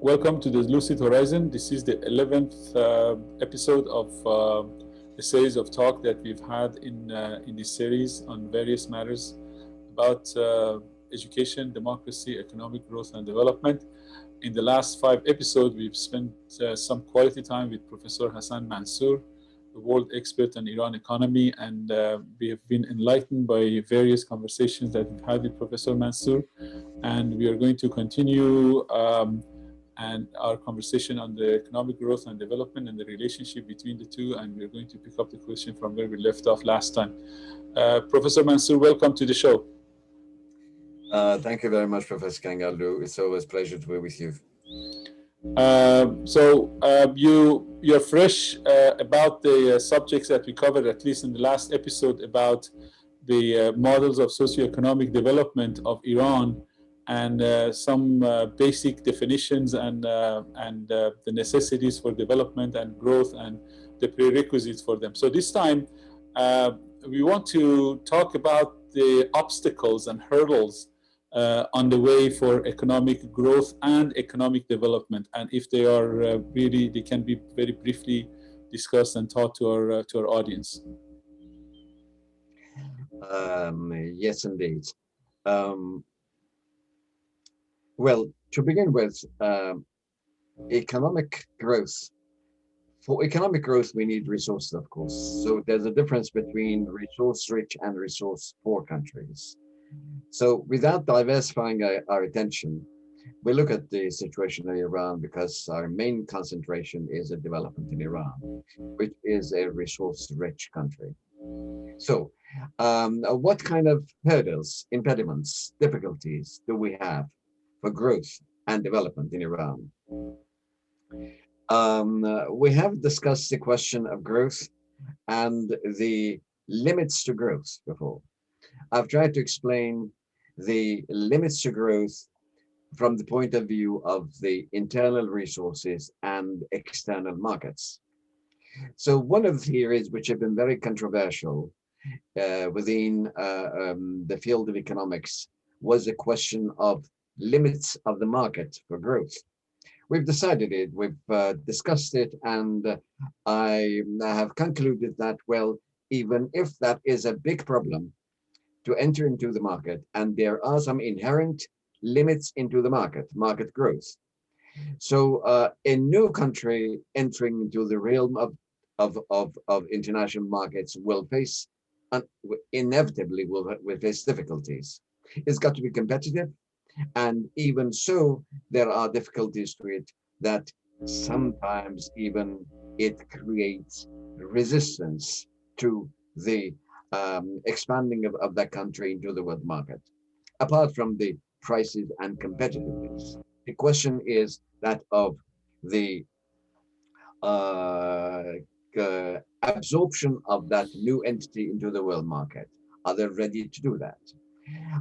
Welcome to the Lucid Horizon. This is the 11th episode of a series of talk that we've had in this series on various matters about education, democracy, economic growth and development. In the last 5 episodes, we've spent some quality time with Professor Hassan Mansour, the world expert on Iran economy, and we have been enlightened by various conversations that we've had with Professor Mansour, and we are going to continue and our conversation on the economic growth and development and the relationship between the two, and we're going to pick up the question from where we left off last time. Professor Mansour, welcome to the show. Thank you very much, Professor Kangarlu. It's always a pleasure to be with you. You're fresh about the subjects that we covered, at least in the last episode, about the models of socioeconomic development of Iran, and some basic definitions and the necessities for development and growth and the prerequisites for them. So this time, we want to talk about the obstacles and hurdles on the way for economic growth and economic development, and if they are really, they can be very briefly discussed and taught to our audience. Yes, indeed. Well, to begin with, economic growth. For economic growth, we need resources, of course. So there's a difference between resource-rich and resource-poor countries. So without diversifying our attention, we look at the situation in Iran because our main concentration is a development in Iran, which is a resource-rich country. So what kind of hurdles, impediments, difficulties do we have for growth and development in Iran? We have discussed the question of growth and the limits to growth before. I've tried to explain the limits to growth from the point of view of the internal resources and external markets. So one of the theories which have been very controversial within the field of economics was the question of limits of the market for growth. We've decided it, we've discussed it, and I have concluded that, well, even if that is a big problem to enter into the market, and there are some inherent limits into the market growth. So a new country entering into the realm of international markets will face, inevitably will face difficulties. It's got to be competitive. And even so, there are difficulties to it that sometimes even it creates resistance to the expanding of that country into the world market. Apart from the prices and competitiveness, the question is that of the absorption of that new entity into the world market. Are they ready to do that?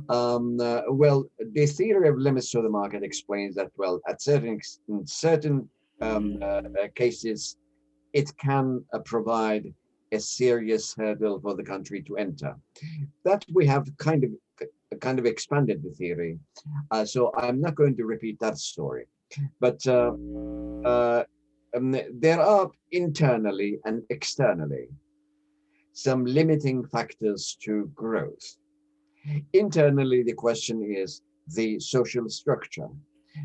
Well, the theory of limits to the market explains that, well, at certain cases, it can provide a serious hurdle for the country to enter. That we have kind of expanded the theory, so I'm not going to repeat that story. But there are internally and externally some limiting factors to growth. Internally, the question is the social structure.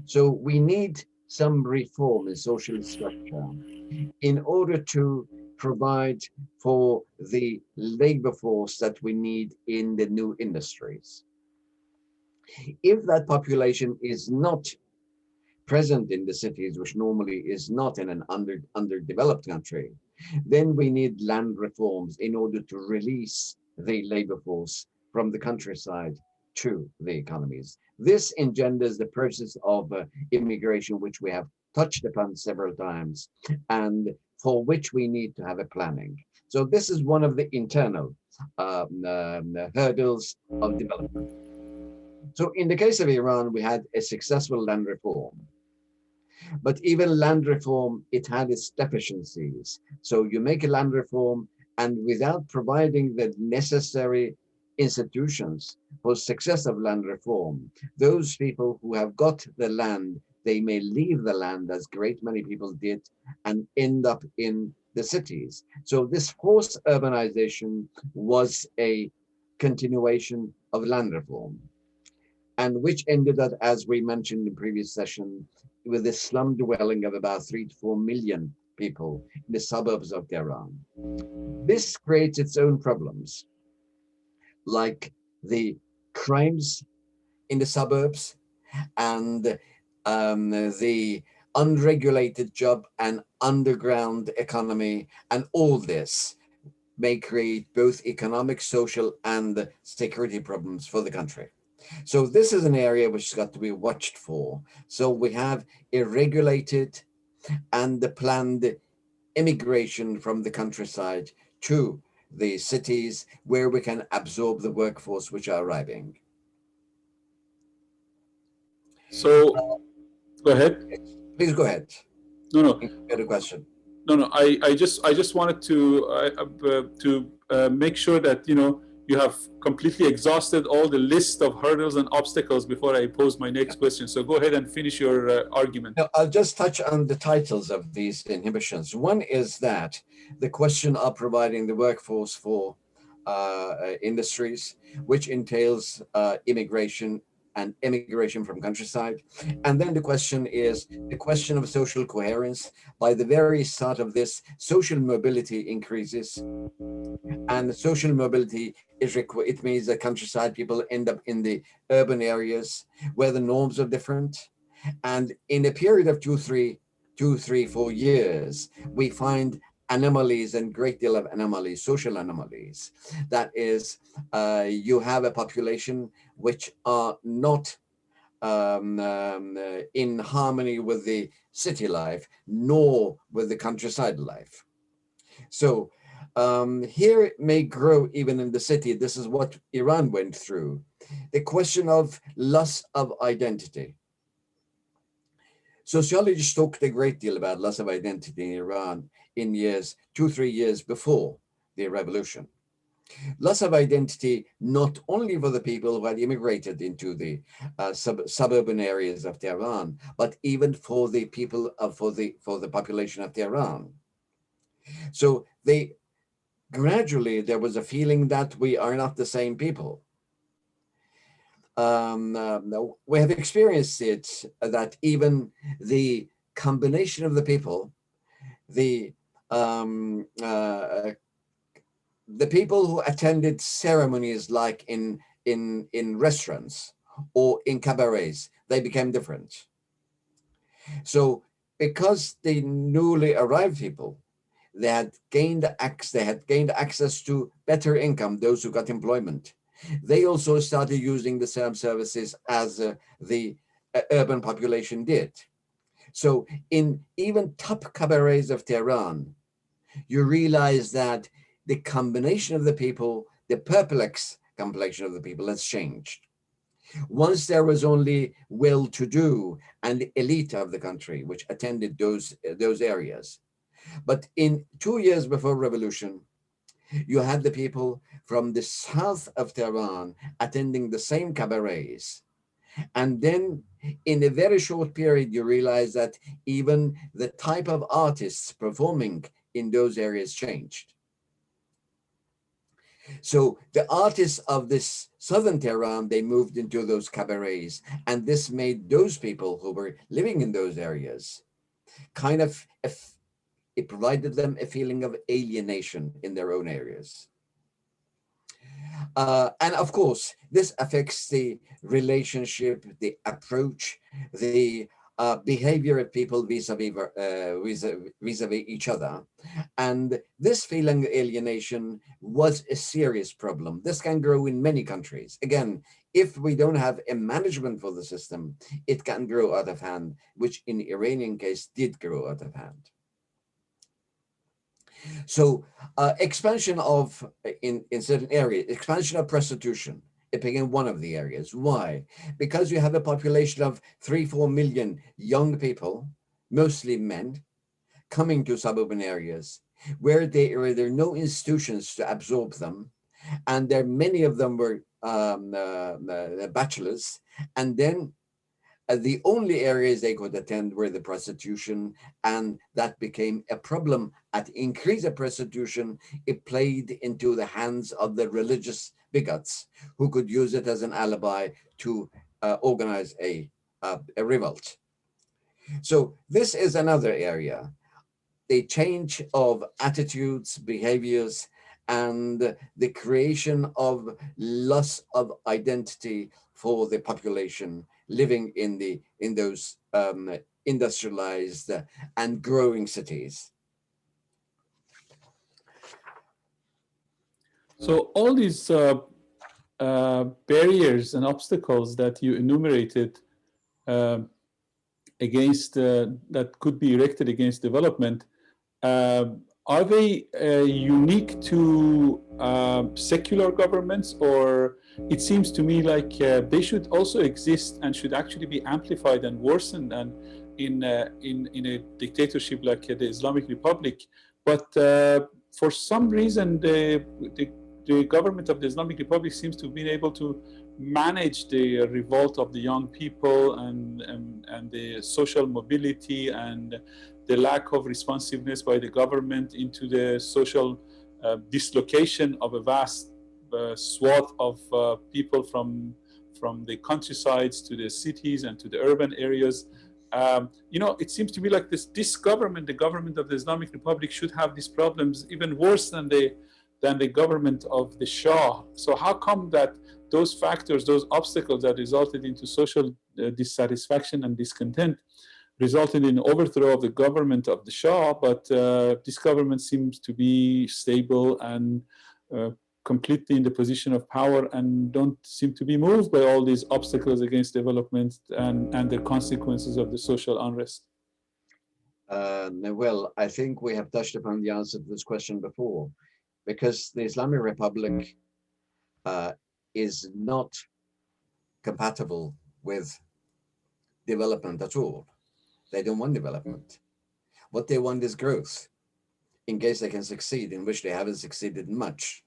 So we need some reform in social structure in order to provide for the labor force that we need in the new industries. If that population is not present in the cities, which normally is not in an underdeveloped country, then we need land reforms in order to release the labor force from the countryside to the economies. This engenders the process of immigration, which we have touched upon several times, and for which we need to have a planning. So this is one of the internal hurdles of development. So in the case of Iran, we had a successful land reform. But even land reform, it had its deficiencies. So you make a land reform, and without providing the necessary institutions for success of land reform, those people who have got the land they may leave the land, as great many people did, and end up in the cities. So this forced urbanization was a continuation of land reform, and which ended up, as we mentioned in the previous session, with a slum dwelling of about 3 to 4 million people in the suburbs of Tehran. This creates its own problems, like the crimes in the suburbs and the unregulated job and underground economy, and all this may create both economic, social, and security problems for the country. So this is an area which has got to be watched for. So we have irregulated and the planned immigration from the countryside to the cities where we can absorb the workforce which are arriving. So go ahead. Please go ahead. No. You had a question. No. I just wanted to make sure that you have completely exhausted all the list of hurdles and obstacles before I pose my next question. So go ahead and finish your argument. No, I'll just touch on the titles of these inhibitions. One is that the question of providing the workforce for industries, which entails immigration and immigration from countryside. And then the question is the question of social coherence. By the very start of this, social mobility increases. And social mobility it means that countryside people end up in the urban areas where the norms are different. And in a period of 4 years, we find anomalies and great deal of anomalies, social anomalies. That is, you have a population which are not in harmony with the city life, nor with the countryside life. So here it may grow even in the city. This is what Iran went through. The question of loss of identity. Sociologists talked a great deal about loss of identity in Iran in 2-3 years before the revolution. Loss of identity not only for the people who had immigrated into the suburban areas of Tehran, but even for the people for the population of Tehran. So gradually there was a feeling that we are not the same people. We have experienced it that even the combination of the people, the people who attended ceremonies like in restaurants or in cabarets, they became different. So because the newly arrived people, they had gained access to better income, those who got employment. They also started using the same services as the urban population did. So in even top cabarets of Tehran, you realize that the combination of the people, the perplex complexion of the people has changed. Once there was only well-to-do and the elite of the country which attended those areas. But in 2 years before revolution, you had the people from the south of Tehran attending the same cabarets. And then in a very short period, you realize that even the type of artists performing in those areas changed. So the artists of this southern Tehran, they moved into those cabarets, and this made those people who were living in those areas kind of, it provided them a feeling of alienation in their own areas. And of course, this affects the relationship, the approach, the behavior of people vis-a-vis each other. And this feeling of alienation was a serious problem. This can grow in many countries. Again, if we don't have a management for the system, it can grow out of hand, which in the Iranian case did grow out of hand. So expansion of, in certain areas, expansion of prostitution, it became one of the areas. Why? Because you have a population of 3-4 million young people, mostly men, coming to suburban areas where there are no institutions to absorb them. And many of them were bachelors. And then The only areas they could attend were the prostitution, and that became a problem. At increase of prostitution, it played into the hands of the religious bigots who could use it as an alibi to organize a revolt. So this is another area, the change of attitudes, behaviors, and the creation of loss of identity for the population living in those industrialized and growing cities. So all these barriers and obstacles that you enumerated against that could be erected against development, are they unique to secular governments, or it seems to me like they should also exist and should actually be amplified and worsened and in a dictatorship like the Islamic Republic? But for some reason, the government of the Islamic Republic seems to have been able to manage the revolt of the young people and the social mobility and the lack of responsiveness by the government into the social dislocation of a vast swath of people from the countrysides to the cities and to the urban areas. It seems to me like this government, the government of the Islamic Republic, should have these problems even worse than the government of the Shah. So how come that those factors, those obstacles that resulted into social dissatisfaction and discontent resulted in overthrow of the government of the Shah, but this government seems to be stable and completely in the position of power and don't seem to be moved by all these obstacles against development and the consequences of the social unrest? Well, I think we have touched upon the answer to this question before, because the Islamic Republic is not compatible with development at all. They don't want development. What they want is growth, in case they can succeed, in which they haven't succeeded much,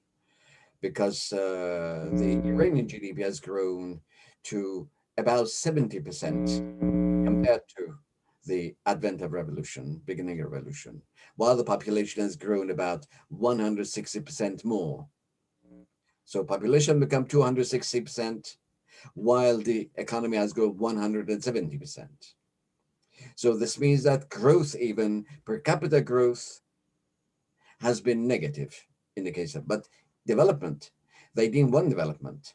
because the Iranian GDP has grown to about 70% compared to the advent of revolution, beginning of revolution, while the population has grown about 160% more. So population become 260%, while the economy has grown 170%. So this means that growth, even per capita growth, has been negative in the case of, but development, they didn't want development.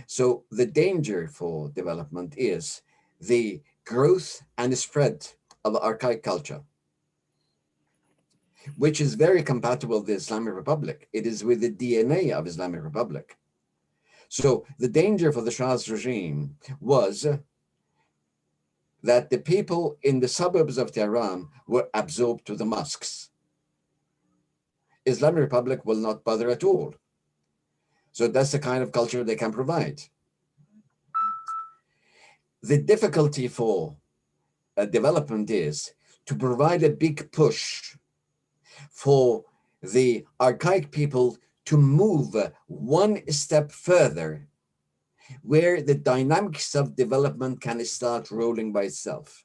So the danger for development is the growth and the spread of archaic culture, which is very compatible with the Islamic Republic. It is with the DNA of Islamic Republic. So the danger for the Shah's regime was that the people in the suburbs of Tehran were absorbed to the mosques. Islamic Republic will not bother at all. So that's the kind of culture they can provide. The difficulty for development is to provide a big push for the archaic people to move one step further, where the dynamics of development can start rolling by itself.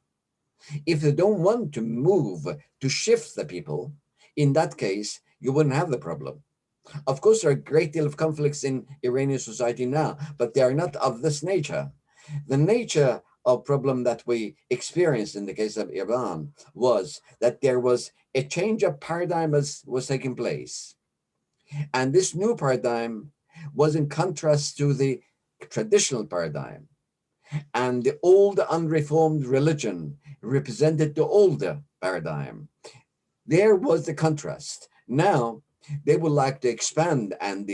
If they don't want to move, to shift the people, in that case, you wouldn't have the problem. Of course, there are a great deal of conflicts in Iranian society now, but they are not of this nature. The nature of problem that we experienced in the case of Iran was that there was a change of paradigm was taking place. And this new paradigm was in contrast to the traditional paradigm. And the old unreformed religion represented the older paradigm. There was the contrast. Now, they would like to expand, and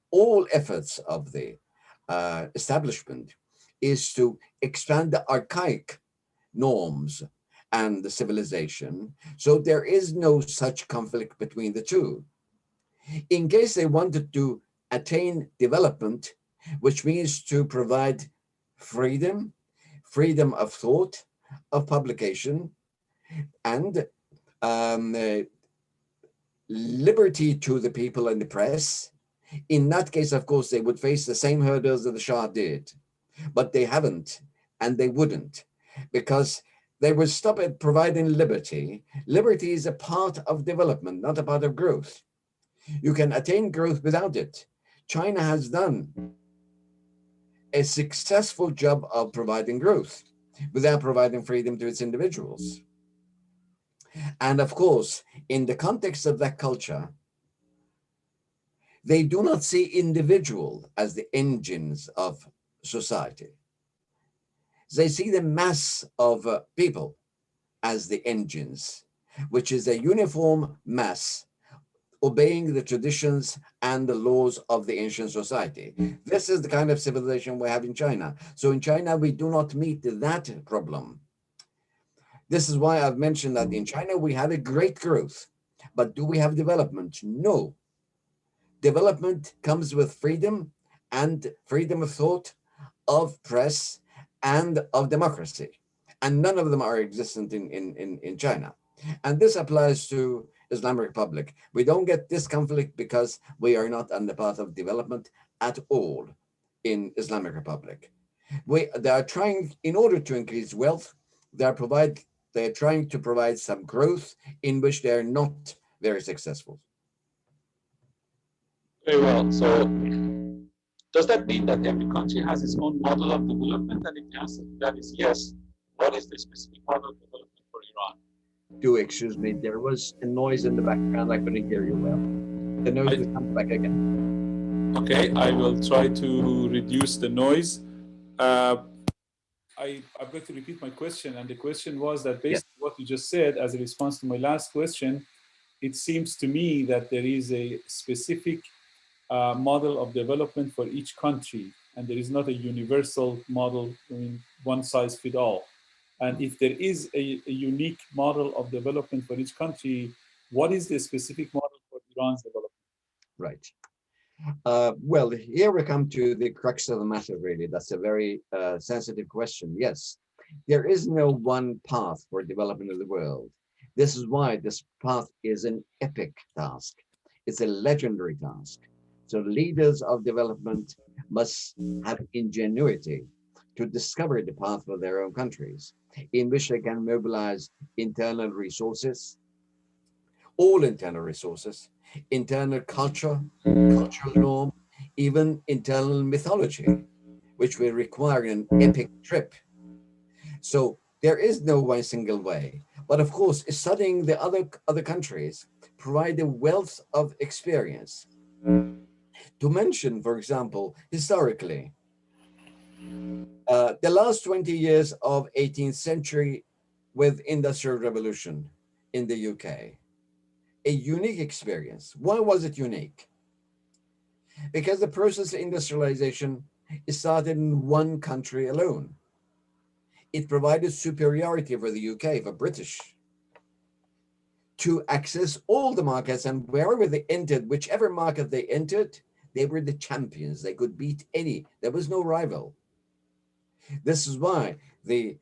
all efforts of the establishment is to expand the archaic norms and the civilization. So there is no such conflict between the two. In case they wanted to attain development, which means to provide freedom of thought, of publication, and liberty to the people and the press. In that case, of course, they would face the same hurdles that the Shah did, but they haven't, and they wouldn't. because they would stop at providing liberty. Liberty is a part of development, not a part of growth. You can attain growth without it. China has done a successful job of providing growth without providing freedom to its individuals. And of course, in the context of that culture, they do not see individual as the engines of society. They see the mass of people as the engines, which is a uniform mass obeying the traditions and the laws of the ancient society. This is the kind of civilization we have in China. So in China, we do not meet that problem. This is why I've mentioned that in China, we have a great growth, but do we have development? No. Development comes with freedom and freedom of thought, of press, and of democracy. And none of them are existent in China. And this applies to Islamic Republic. We don't get this conflict because we are not on the path of development at all in Islamic Republic. They are trying, in order to increase wealth, they are trying to provide some growth in which they are not very successful. Very well. So does that mean that every country has its own model of development? And if the answer to that is yes, what is the specific model of development for Iran? Do excuse me, there was a noise in the background. I couldn't hear you well. The noise will come back again. Okay, I will try to reduce the noise. I'm going to repeat my question, and the question was that based on what you just said, as a response to my last question, it seems to me that there is a specific model of development for each country, and there is not a universal model, one size fits all. And if there is a unique model of development for each country, what is the specific model for Iran's development? Right. Well, here we come to the crux of the matter, really. That's a very sensitive question. Yes, there is no one path for development of the world. This is why this path is an epic task. It's a legendary task. So leaders of development must have ingenuity to discover the path for their own countries, in which they can mobilize internal resources, all internal resources, internal culture, cultural norm, even internal mythology, which will require an epic trip. So there is no one single way. But of course, studying the other countries provide a wealth of experience. To mention, for example, historically, the last 20 years of 18th century with Industrial Revolution in the UK, a unique experience. Why was it unique? Because the process of industrialization started in one country alone. It provided superiority for the UK, for British, to access all the markets, and wherever they entered, whichever market they entered, they were the champions. They could beat any. There was no rival. This is why the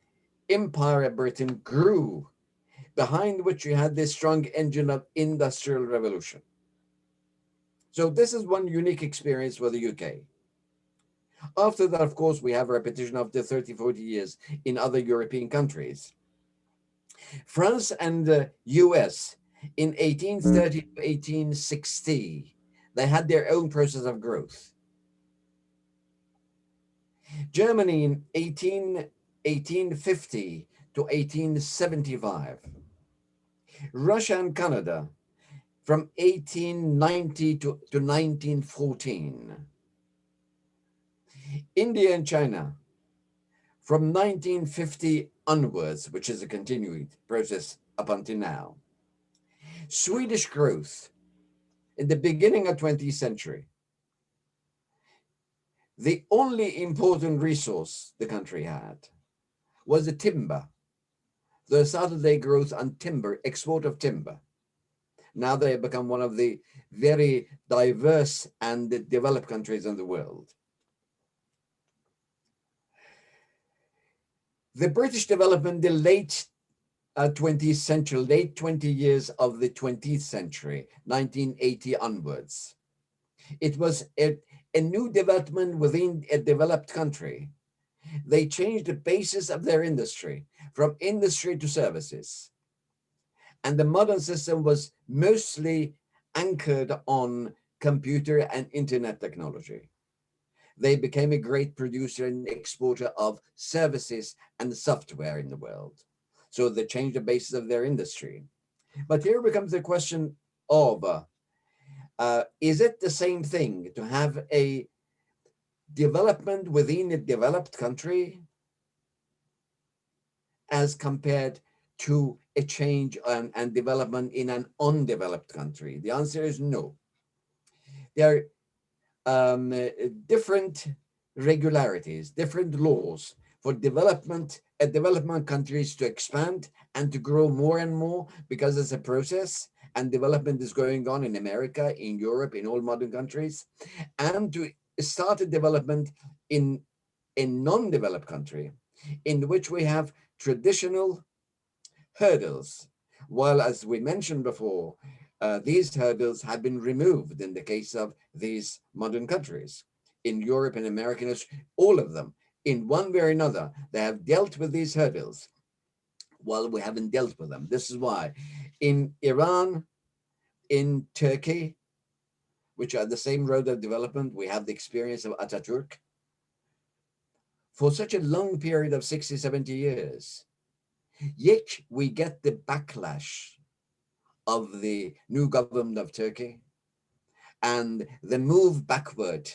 empire of Britain grew, behind which you had this strong engine of industrial revolution. So this is one unique experience for the UK. After that, of course, we have a repetition of the 30, 40 years in other European countries. France and the US in 1830 to 1860, they had their own process of growth. Germany in 1850 to 1875. Russia and Canada from 1890 to 1914. India and China from 1950 onwards, which is a continuing process up until now. Swedish growth in the beginning of 20th century. The only important resource the country had was the timber. They started their growth on timber, export of timber. Now they have become one of the very diverse and developed countries in the world. The British development, the late 20th century, late 20 years of the 20th century, 1980 onwards. It was a new development within a developed country, They changed the basis of their industry from industry to services. And the modern system was mostly anchored on computer and internet technology. They became a great producer and exporter of services and software in the world. So they changed the basis of their industry. But here becomes the question of, is it the same thing to have a development within a developed country as compared to a change and development in an undeveloped country? The answer is no. There are different regularities, different laws for development countries to expand and to grow more and more, because it's a process and development is going on in America, in Europe, in all modern countries, and to start a development in a non-developed country in which we have traditional hurdles, while, as we mentioned before, these hurdles have been removed in the case of these modern countries. In Europe and America, all of them, in one way or another, they have dealt with these hurdles, while we haven't dealt with them. This is why in Iran, in Turkey, which are the same road of development, we have the experience of Ataturk. For such a long period of 60, 70 years, yet we get the backlash of the new government of Turkey and the move backward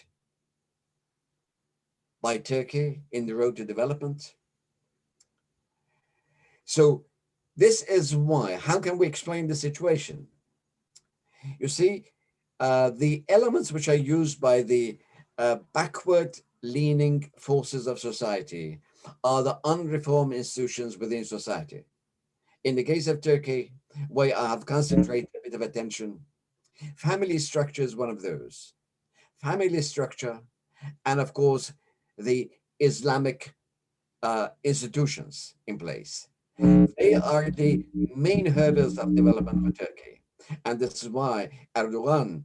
by Turkey in the road to development. So this is why, how can we explain the situation? You see, the elements which are used by the backward leaning forces of society are the unreformed institutions within society. In the case of Turkey, where I have concentrated a bit of attention, family structure is one of those. Family structure, and of course, the Islamic institutions in place. They are the main hurdles of development for Turkey. And this is why Erdogan,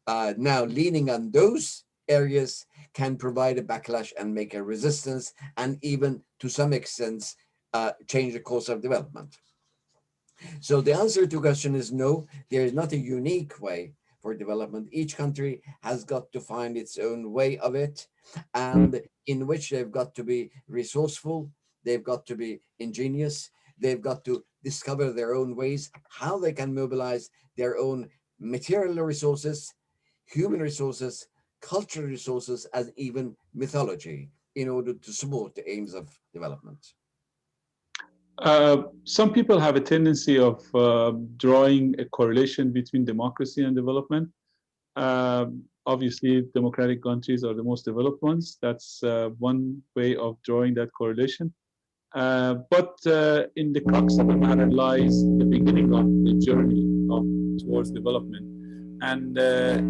now leaning on those areas, can provide a backlash and make a resistance, and even to some extent change the course of development. So the answer to the question is no, there is not a unique way for development. Each country has got to find its own way of it, and in which they've got to be resourceful, they've got to be ingenious, they've got to discover their own ways, how they can mobilize their own material resources, human resources, cultural resources, and even mythology in order to support the aims of development. Some people have a tendency of drawing a correlation between democracy and development. Obviously, democratic countries are the most developed ones. That's one way of drawing that correlation. But in the crux of the matter lies the beginning of the journey towards development. And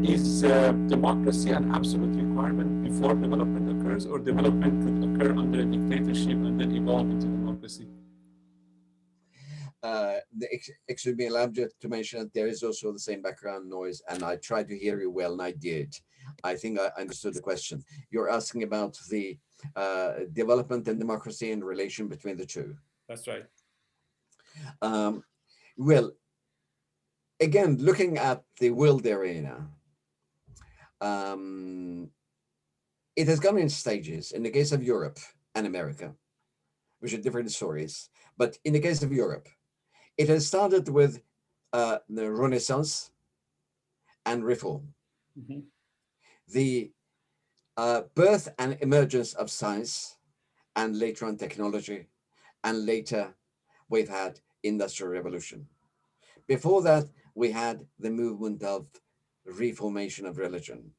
is democracy an absolute requirement before development occurs, or development could occur under a dictatorship and then evolve into democracy? Excuse me, allow me to mention that there is also the same background noise, and I tried to hear you well, and I did. I think I understood the question. You're asking about the development and democracy and relation between the two. That's right. Well, again, looking at the world arena, it has gone in stages. In the case of Europe and America, which are different stories, but in the case of Europe, it has started with the Renaissance and reform. Mm-hmm. The birth and emergence of science, and later on technology, and later we've had industrial revolution. Before that, we had the movement of reformation of religion,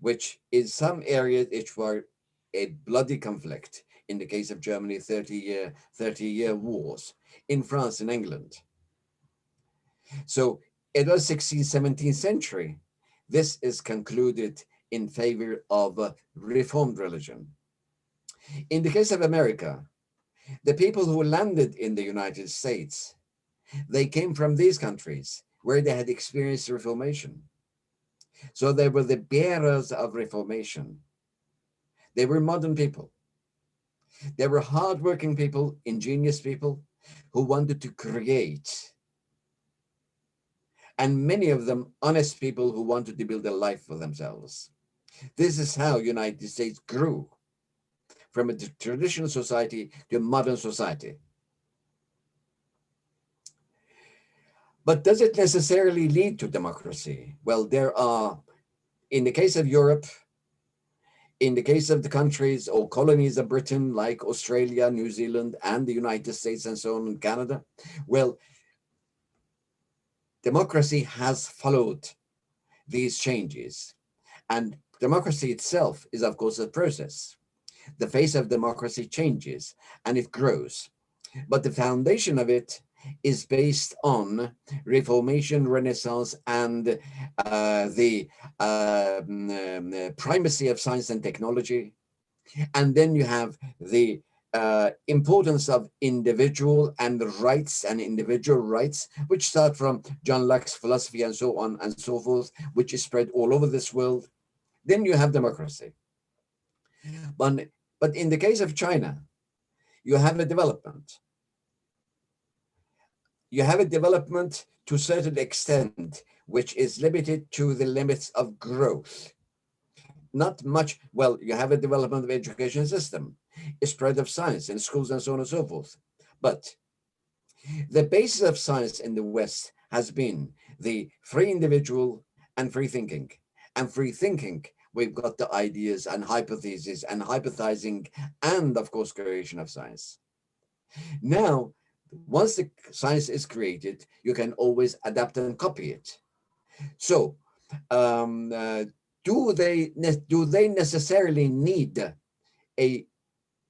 which in some areas it were a bloody conflict. In the case of Germany, 30-year wars. In France and England. So in the 16th, 17th century, this is concluded in favor of reformed religion. In the case of America, the people who landed in the United States, they came from these countries where they had experienced reformation. So they were the bearers of reformation. They were modern people. There were hardworking people, ingenious people who wanted to create, and many of them honest people who wanted to build a life for themselves. This is how United States grew from a traditional society to a modern society. But does it necessarily lead to democracy? Well, there are, in the case of Europe, in the case of the countries or colonies of Britain, like Australia, New Zealand, and the United States, and so on, and Canada, well, democracy has followed these changes. And democracy itself is, of course, a process. The face of democracy changes and it grows. But the foundation of it is based on Reformation, Renaissance, and the primacy of science and technology. And then you have the importance of individual and rights and individual rights, which start from John Locke's philosophy and so on and so forth, which is spread all over this world. Then you have democracy. But in the case of China, you have a development. You have a development to a certain extent, which is limited to the limits of growth. Not much, well, you have a development of education system, a spread of science in schools and so on and so forth. But the basis of science in the West has been the free individual and free thinking. And free thinking, we've got the ideas and hypotheses and hypothesizing and, of course, creation of science. Now, once the science is created, you can always adapt and copy it. So, do they necessarily need a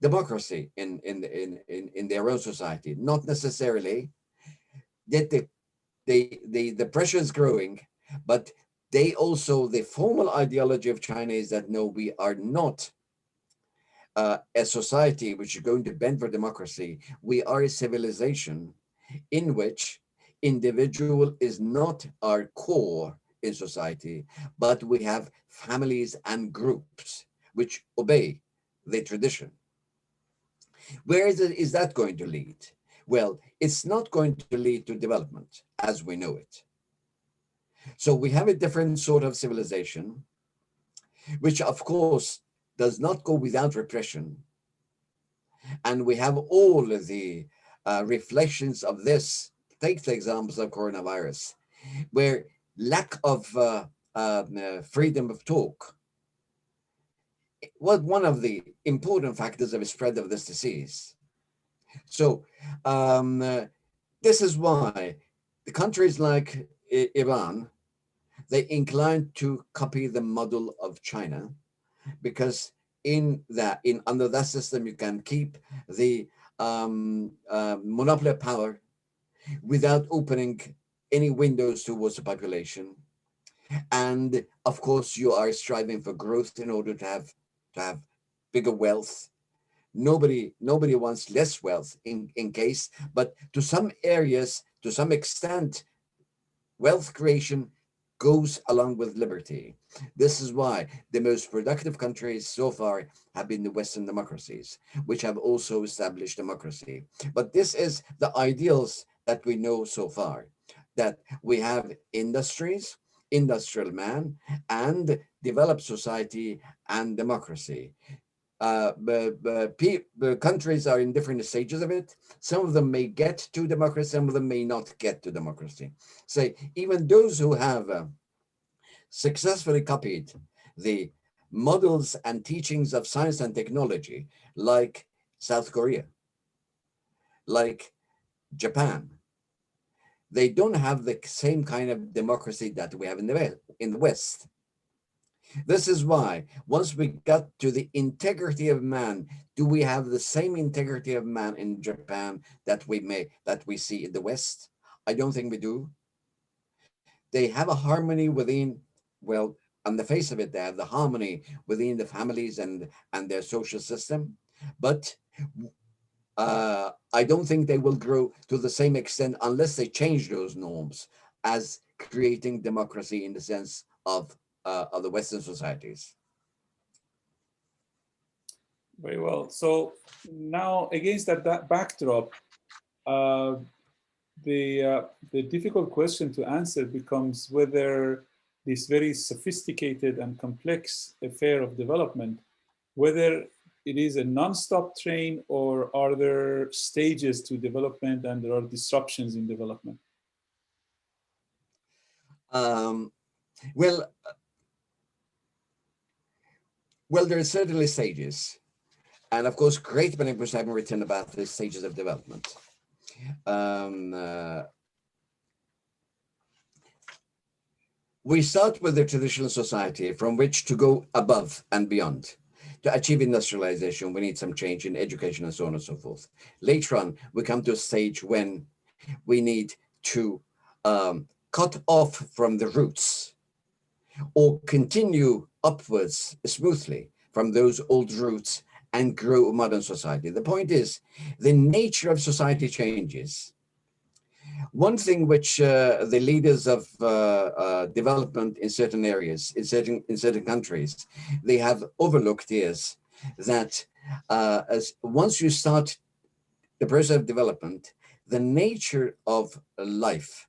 democracy in their own society? Not necessarily. That the pressure is growing, but they also, the formal ideology of China is that no, we are not a society which is going to bend for democracy. We are a civilization in which individual is not our core in society, but we have families and groups which obey the tradition. Where is that going to lead? Well, it's not going to lead to development as we know it. So we have a different sort of civilization, which of course does not go without repression. And we have all of the reflections of this. Take the examples of coronavirus, where lack of freedom of talk was one of the important factors of the spread of this disease. So this is why the countries like Iran, they incline to copy the model of China, because under that system you can keep the monopoly of power without opening any windows towards the population. And of course, you are striving for growth in order to have bigger wealth. Nobody wants less wealth in case, but to some areas, to some extent, wealth creation goes along with liberty. This is why the most productive countries so far have been the Western democracies, which have also established democracy. But this is the ideals that we know so far, that we have industries, industrial man, and developed society and democracy. The countries are in different stages of it. Some of them may get to democracy, some of them may not get to democracy. So even those who have successfully copied the models and teachings of science and technology, like South Korea, like Japan, they don't have the same kind of democracy that we have in the West. This is why once we got to the integrity of man, do we have the same integrity of man in Japan that we see in the West? I don't think we do. They have a harmony within, well, on the face of it, they have the harmony within the families and their social system, but I don't think they will grow to the same extent unless they change those norms as creating democracy in the sense of the Western societies. Very well. So now, against that backdrop, uh, the difficult question to answer becomes whether this very sophisticated and complex affair of development, whether it is a non-stop train or are there stages to development and there are disruptions in development? Um, well, well, there are certainly stages. And of course, great many books have been written about the stages of development. We start with the traditional society from which to go above and beyond. To achieve industrialization, we need some change in education and so on and so forth. Later on, we come to a stage when we need to cut off from the roots or continue upwards smoothly from those old roots and grow modern society. The point is, the nature of society changes. One thing which the leaders of development in certain areas, in certain countries, they have overlooked is that as once you start the process of development, the nature of life,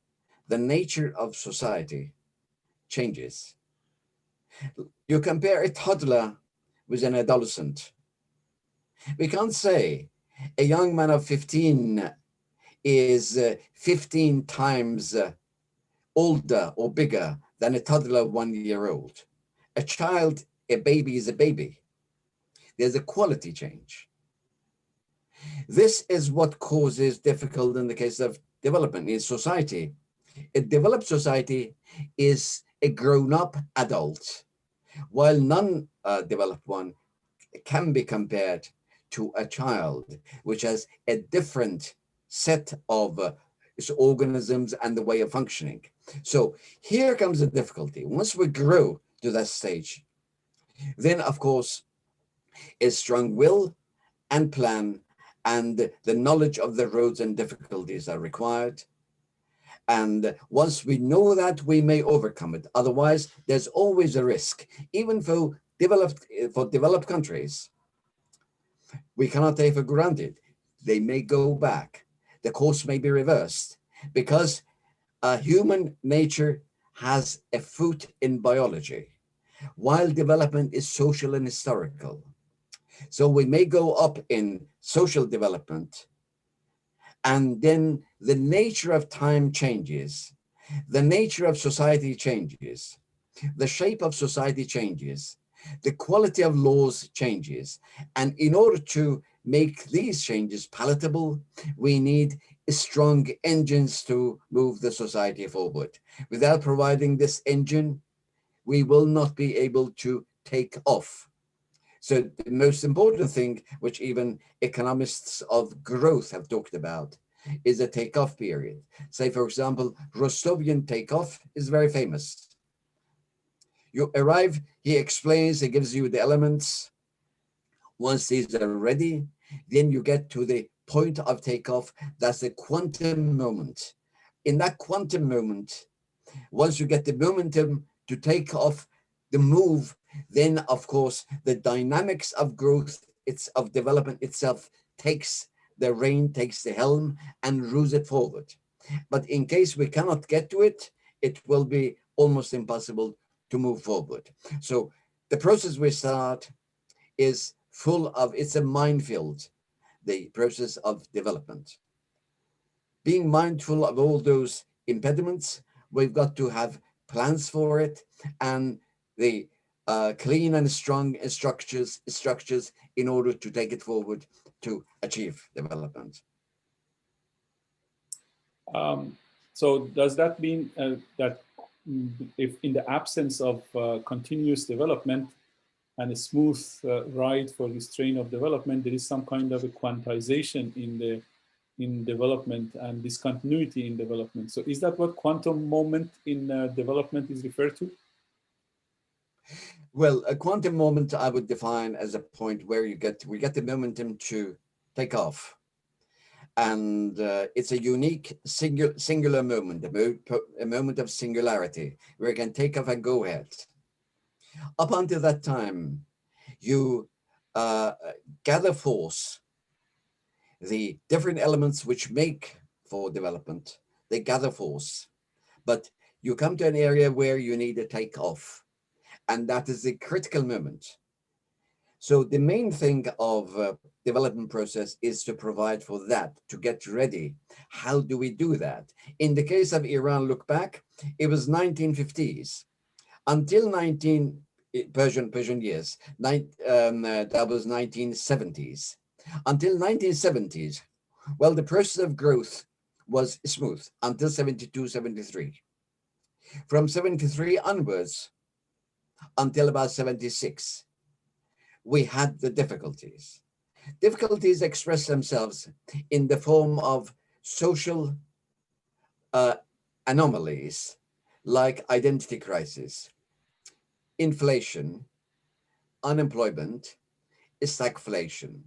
the nature of society changes. You compare a toddler with an adolescent. We can't say a young man of 15 is 15 times older or bigger than a toddler 1 year old. A child, a baby is a baby. There's a quality change. This is what causes difficulty in the case of development in society. A developed society is a grown-up adult, while non-developed one can be compared to a child, which has a different set of its organisms and the way of functioning. So here comes the difficulty. Once we grow to that stage, then of course, a strong will and plan and the knowledge of the roads and difficulties are required. And once we know that, we may overcome it. Otherwise, there's always a risk, even for developed countries. We cannot take for granted. They may go back. The course may be reversed because human nature has a foot in biology, while development is social and historical. So we may go up in social development, and then the nature of time changes, the nature of society changes, the shape of society changes, the quality of laws changes. And in order to make these changes palatable, we need strong engines to move the society forward. Without providing this engine, we will not be able to take off. So the most important thing, which even economists of growth have talked about, is a takeoff period. Say, for example, Rostovian takeoff is very famous. You arrive, he explains, he gives you the elements. Once these are ready, then you get to the point of takeoff. That's the quantum moment. In that quantum moment, once you get the momentum to take off the move, then of course the dynamics of growth, of development itself takes the rein, takes the helm and rules it forward. But in case we cannot get to it, it will be almost impossible to move forward. So the process we start is full of, it's a minefield, the process of development. Being mindful of all those impediments, we've got to have plans for it and the clean and strong structures in order to take it forward to achieve development. So does that mean that if in the absence of continuous development and a smooth ride for this train of development, there is some kind of a quantization in development and discontinuity in development? So is that what quantum moment in development is referred to? Well, a quantum moment I would define as a point where we get the momentum to take off. And it's a unique singular moment, a moment of singularity where you can take off and go ahead. Up until that time, you gather force, the different elements which make for development, they gather force. But you come to an area where you need to take off, and that is the critical moment. So the main thing of development process is to provide for that, to get ready. How do we do that? In the case of Iran, look back, it was 1950s until Persian years, that was 1970s. Until 1970s, well, the process of growth was smooth until 72, 73. From 73 onwards until about 76, we had the difficulties. Difficulties express themselves in the form of social anomalies like identity crisis, inflation, unemployment, stagflation.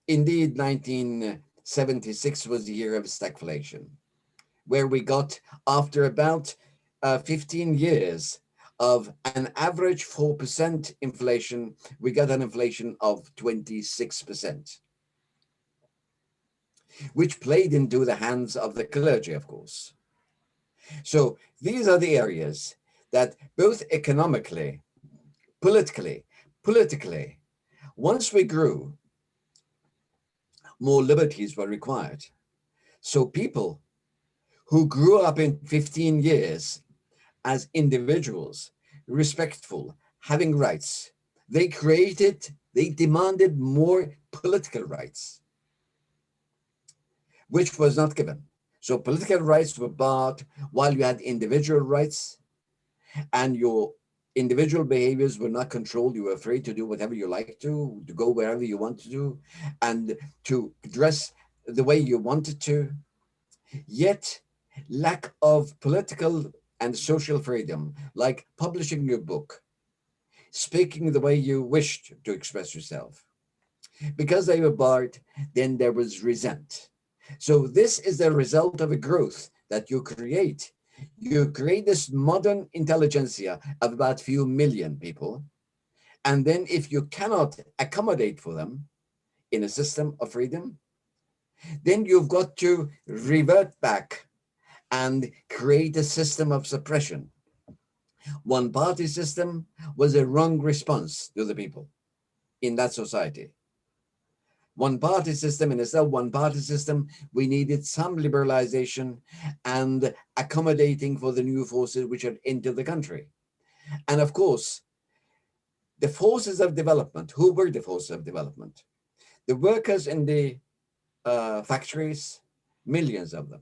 Indeed, 1976 was the year of stagflation, where we got, after about 15 years of an average 4% inflation, we got an inflation of 26%, which played into the hands of the clergy, of course. So these are the areas that both economically, politically, once we grew, more liberties were required. So people who grew up in 15 years as individuals, respectful, having rights, they demanded more political rights, which was not given. So political rights were barred while you had individual rights, and your individual behaviors were not controlled. You were free to do whatever you like to go wherever you want to do, and to dress the way you wanted to. Yet, lack of political and social freedom, like publishing your book, speaking the way you wished to express yourself. Because they were barred, then there was resent. So this is the result of a growth that you create. You create this modern intelligentsia of about few million people. And then if you cannot accommodate for them in a system of freedom, then you've got to revert back and create a system of suppression. One party system was a wrong response to the people in that society. One party system in itself, one party system, we needed some liberalization and accommodating for the new forces which had entered the country. And of course, the forces of development, who were the forces of development? The workers in the factories, millions of them,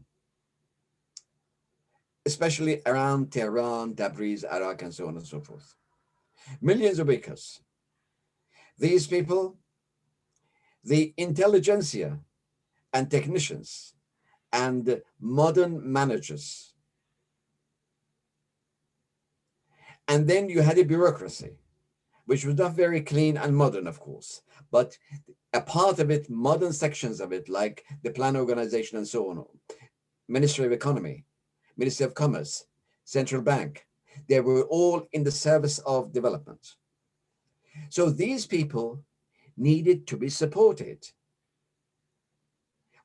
especially around Tehran, Tabriz, Iraq, and so on and so forth. Millions of workers. These people, the intelligentsia and technicians and modern managers. And then you had a bureaucracy, which was not very clean and modern, of course, but a part of it, modern sections of it, like the plan organization and so on, Ministry of Economy, Ministry of Commerce, Central Bank, they were all in the service of development. So these people needed to be supported.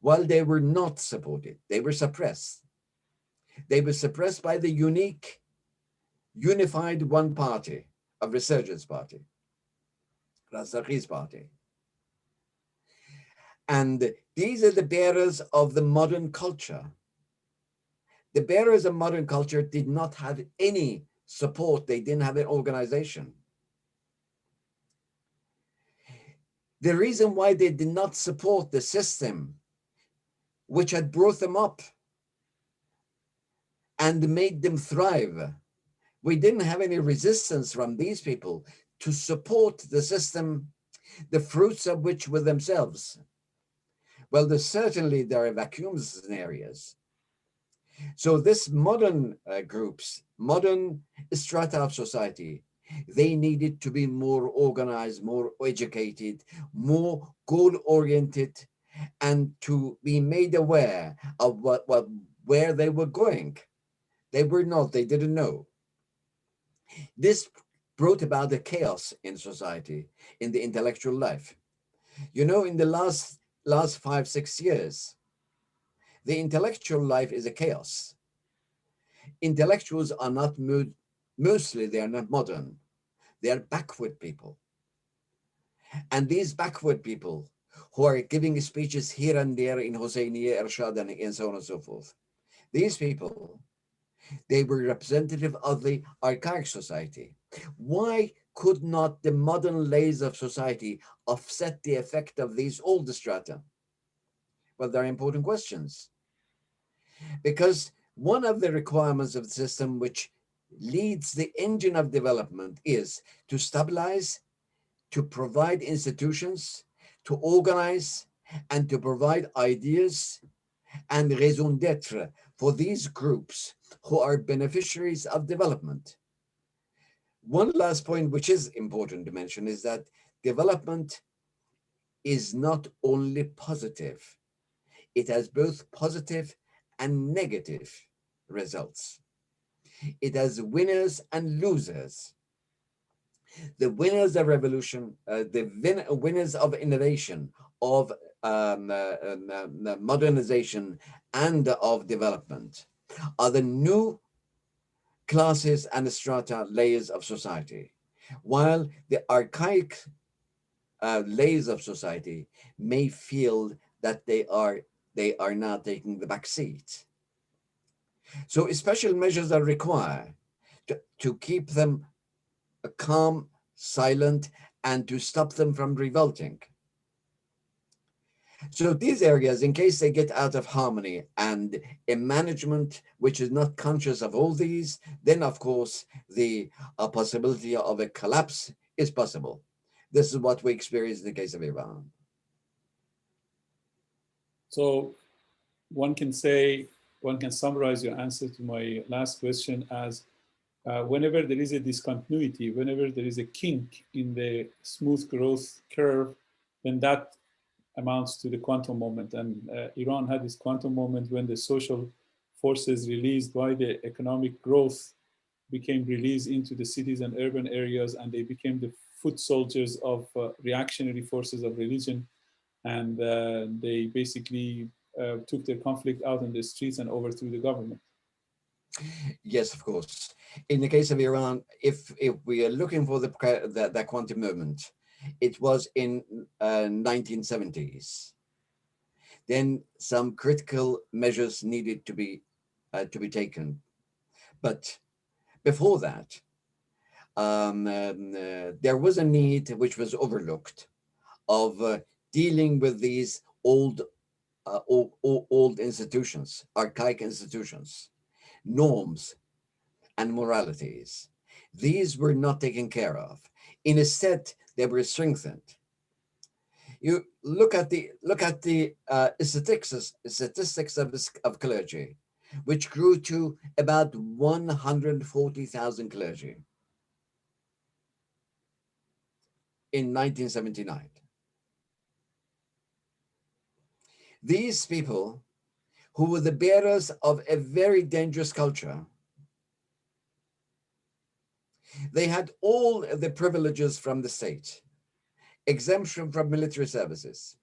While they were not supported, they were suppressed. They were suppressed by the unique, unified one party of Resurgence Party, Rastakhi's party. And these are the bearers of the modern culture. The bearers of modern culture did not have any support. They didn't have an organization. The reason why they did not support the system which had brought them up and made them thrive, we didn't have any resistance from these people to support the system, the fruits of which were themselves. Well, certainly there are vacuums in areas. So this modern groups, modern strata of society, they needed to be more organized, more educated, more goal-oriented, and to be made aware of where they were going. They were not, they didn't know. This brought about a chaos in society, in the intellectual life. You know, in the last 5-6 years, the intellectual life is a chaos. Intellectuals are not mostly they are not modern. They are backward people. And these backward people who are giving speeches here and there in Hosseiniya, Irshad, and so on and so forth, these people, they were representative of the archaic society. Why could not the modern layers of society offset the effect of these old strata? Well, they're important questions. Because one of the requirements of the system which leads the engine of development is to stabilize, to provide institutions, to organize, and to provide ideas and raison d'etre for these groups who are beneficiaries of development. One last point which is important to mention is that development is not only positive, it has both positive and negative results. It has winners and losers. The winners of revolution, the winners of innovation, of modernization, and of development are the new classes and strata layers of society, while the archaic layers of society may feel that they are now taking the back seat. So special measures are required to keep them calm, silent, and to stop them from revolting. So these areas, in case they get out of harmony and a management which is not conscious of all these, then of course the possibility of a collapse is possible. This is what we experience in the case of Iran. So one can summarize your answer to my last question as whenever there is a discontinuity, whenever there is a kink in the smooth growth curve, then that amounts to the quantum moment. And Iran had this quantum moment when the social forces released by the economic growth became released into the cities and urban areas, and they became the foot soldiers of reactionary forces of religion. And they basically took their conflict out on the streets and overthrew the government. Yes, of course. In the case of Iran, if we are looking for that quantum moment, it was in 1970s. Then some critical measures needed to be taken, but before that, there was a need which was overlooked of dealing with these old institutions, archaic institutions, norms, and moralities. These were not taken care of. Instead, they were strengthened. You look at the statistics of clergy, which grew to about 140,000 clergy in 1979. These people, who were the bearers of a very dangerous culture, they had all the privileges from the state, exemption from military services,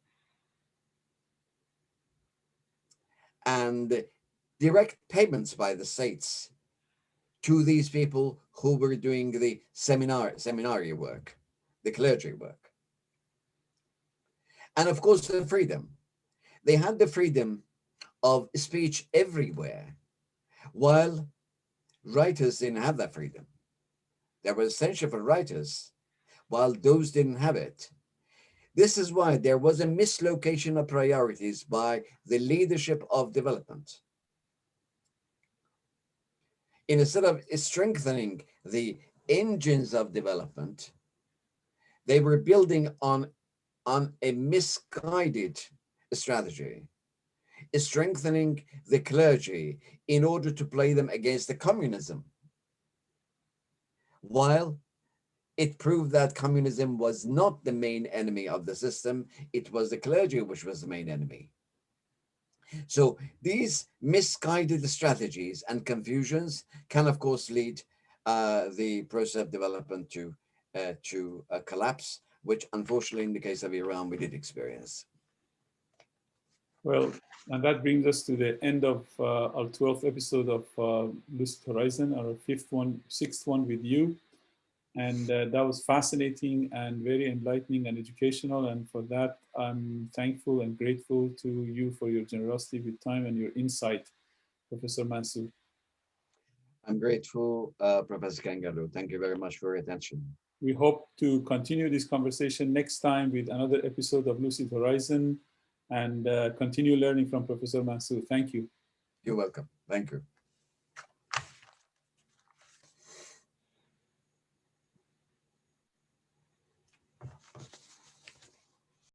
and direct payments by the states to these people who were doing the seminary work, the clergy work. And of course, the freedom. They had the freedom of speech everywhere, while writers didn't have that freedom. There was essential for writers, while those didn't have it. This is why there was a mislocation of priorities by the leadership of development. Instead of strengthening the engines of development, they were building on a misguided strategy, strengthening the clergy in order to play them against the communism, while it proved that communism was not the main enemy of the system, it was the clergy which was the main enemy. So these misguided strategies and confusions can, of course, lead the process of development to collapse, which unfortunately in the case of Iran, we did experience. Well, and that brings us to the end of our 12th episode of Lucid Horizon, our sixth one with you. And that was fascinating and very enlightening and educational. And for that, I'm thankful and grateful to you for your generosity with time and your insight, Professor Mansour. I'm grateful, Professor Kangarlu. Thank you very much for your attention. We hope to continue this conversation next time with another episode of Lucid Horizon and continue learning from Professor Mansour. Thank you. You're welcome. Thank you.